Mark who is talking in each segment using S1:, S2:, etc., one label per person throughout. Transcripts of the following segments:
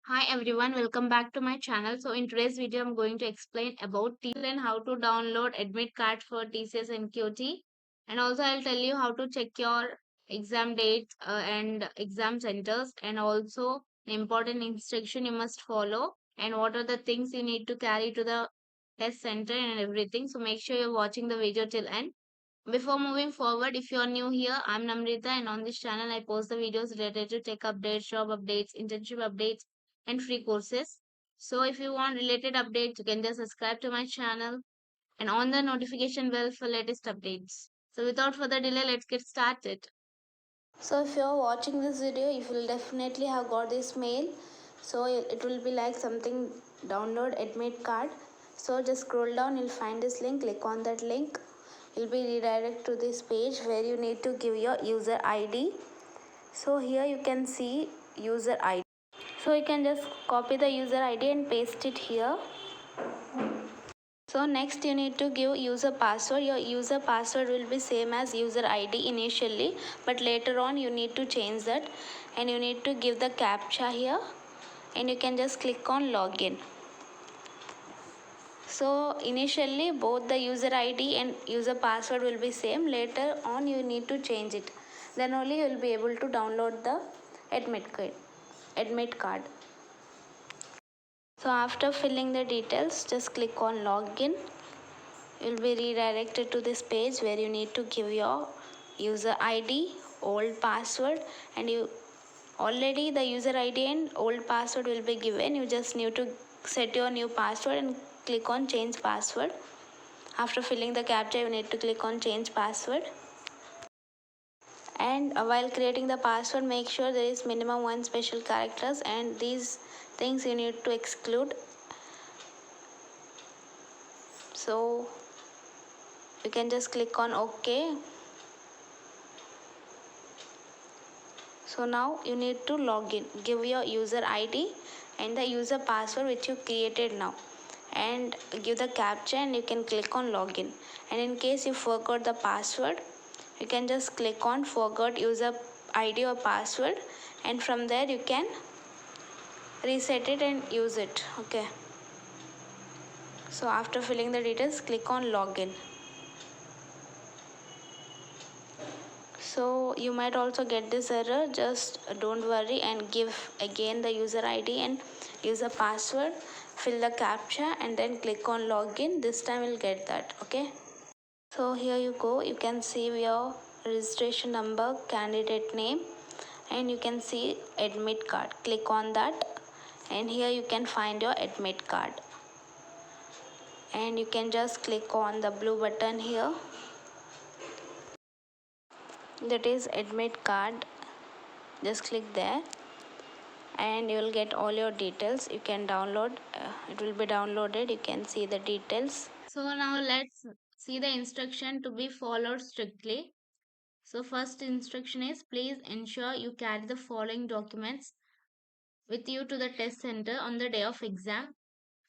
S1: Hi everyone, welcome back to my channel. So in today's video, I'm going to explain about TCS and how to download admit card for TCS NQT. And also I'll tell you how to check your exam dates and exam centers, and also the important instruction you must follow and what are the things you need to carry to the test center and everything. So make sure you're watching the video till end. Before moving forward, if you're new here, I'm Namrita, and on this channel I post the videos related to tech updates, job updates, internship updates, and free courses. So if you want related updates, you can just subscribe to my channel and on the notification bell for latest updates. So without further delay, let's get started.
S2: So if you're watching this video, you will definitely have got this mail. So it will be like something download admit card. So just scroll down, you'll find this link, click on that link. You'll be redirected to this page where you need to give your user ID. So here you can see user ID. So you can just copy the user ID and paste it here. So next you need to give user password. Your user password will be same as user ID initially, but later on you need to change that, and you need to give the captcha here, and you can just click on login. So initially both the user ID and user password will be same. Later on you need to change it. Then only you will be able to download the admit card. Admit card. So after filling the details, just click on login. You'll be redirected to this page where you need to give your user ID, old password, and you already the user ID and old password will be given. You just need to set your new password and click on change password. After filling the captcha, you need to click on change password. And while creating the password, make sure there is minimum one special characters, and these things you need to exclude. So you can just click on OK. So now you need to log in. Give your user ID and the user password which you created now, and give the captcha, and you can click on login. And in case you forgot the password, you can just click on forgot user ID or password, and from there you can reset it and use it. Okay. So after filling the details, click on login. So you might also get this error. Just don't worry and give again the user ID and user password, fill the captcha, and then click on login. This time you'll get that. Okay. So here you go. You can see your registration number, candidate name, and you can see admit card. Click on that, and here you can find your admit card, and you can just click on the blue button here, that is admit card. Just click there, and you will get all your details. You can download, it will be downloaded. You can see the details.
S1: So now let's see the instruction to be followed strictly. So first instruction is please ensure you carry the following documents with you to the test center on the day of exam.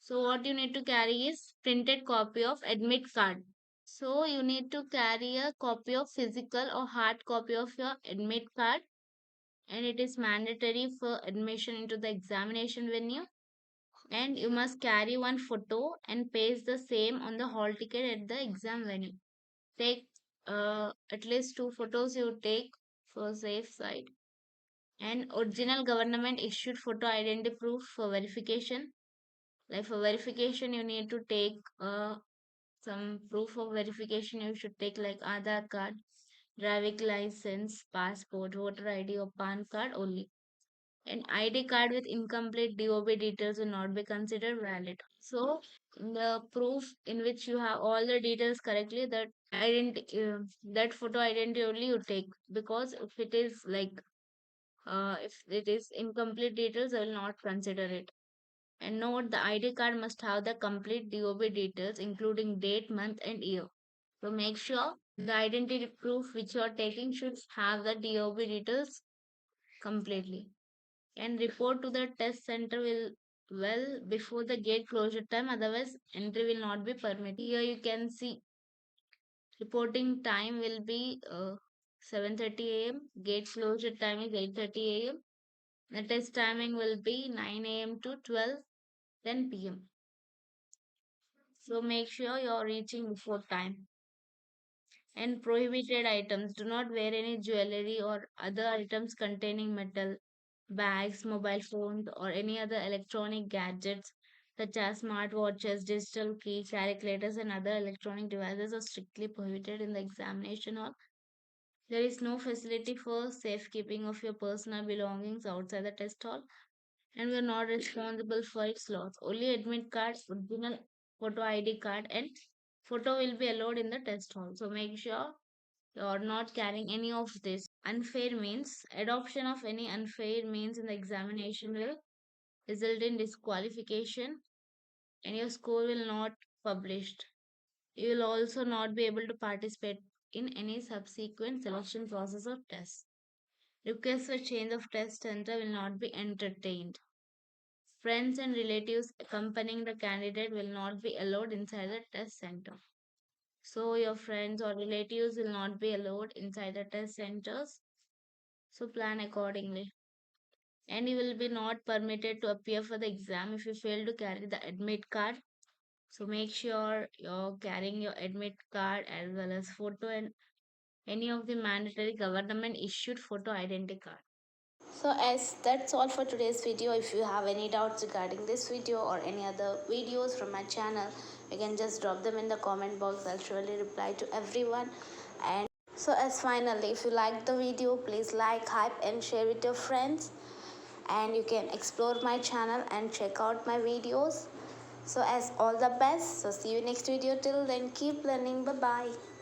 S1: So what you need to carry is printed copy of admit card. So you need to carry a copy of physical or hard copy of your admit card, and it is mandatory for admission into the examination venue. And you must carry one photo and paste the same on the hall ticket at the exam venue. Take at least two photos you take for safe side. And original government issued photo identity proof for verification. Like for verification, you need to take some proof of verification. You should take like Aadhaar card, driving license, passport, voter ID, or PAN card only. An ID card with incomplete DOB details will not be considered valid. So the proof in which you have all the details correctly, that photo identity only you take, because if it is like if it is incomplete details, I will not consider it. And note the ID card must have the complete DOB details, including date, month, and year. So make sure the identity proof which you are taking should have the DOB details completely. And report to the test center will well before the gate closure time, otherwise entry will not be permitted. Here you can see reporting time will be 7:30 a.m. Gate closure time is 8:30 a.m. The test timing will be 9 a.m. to 12:10 p.m. So make sure you're reaching before time. And prohibited items. Do not wear any jewelry or other items containing metal, bags, mobile phones, or any other electronic gadgets such as smartwatches, digital keys, calculators, and other electronic devices are strictly prohibited in the examination hall. There is no facility for safekeeping of your personal belongings outside the test hall, and we are not responsible for its loss. Only admit card, original photo ID card, and photo will be allowed in the test hall. So make sure you're not carrying any of this. Unfair means adoption of any unfair means in the examination will result in disqualification and your score will not published. You will also not be able to participate in any subsequent selection process or test. Requests for change of test center will not be entertained. Friends and relatives accompanying the candidate will not be allowed inside the test center. So your friends or relatives will not be allowed inside the test centers. So plan accordingly. And you will be not permitted to appear for the exam if you fail to carry the admit card. So make sure you're carrying your admit card as well as photo and any of the mandatory government issued photo identity card.
S2: So as that's all for today's video. If you have any doubts regarding this video or any other videos from my channel, you can just drop them in the comment box. I'll surely reply to everyone. And so as finally, if you like the video, please like, hype and share with your friends. And you can explore my channel and check out my videos. So as all the best. So see you next video. Till then, keep learning. Bye bye.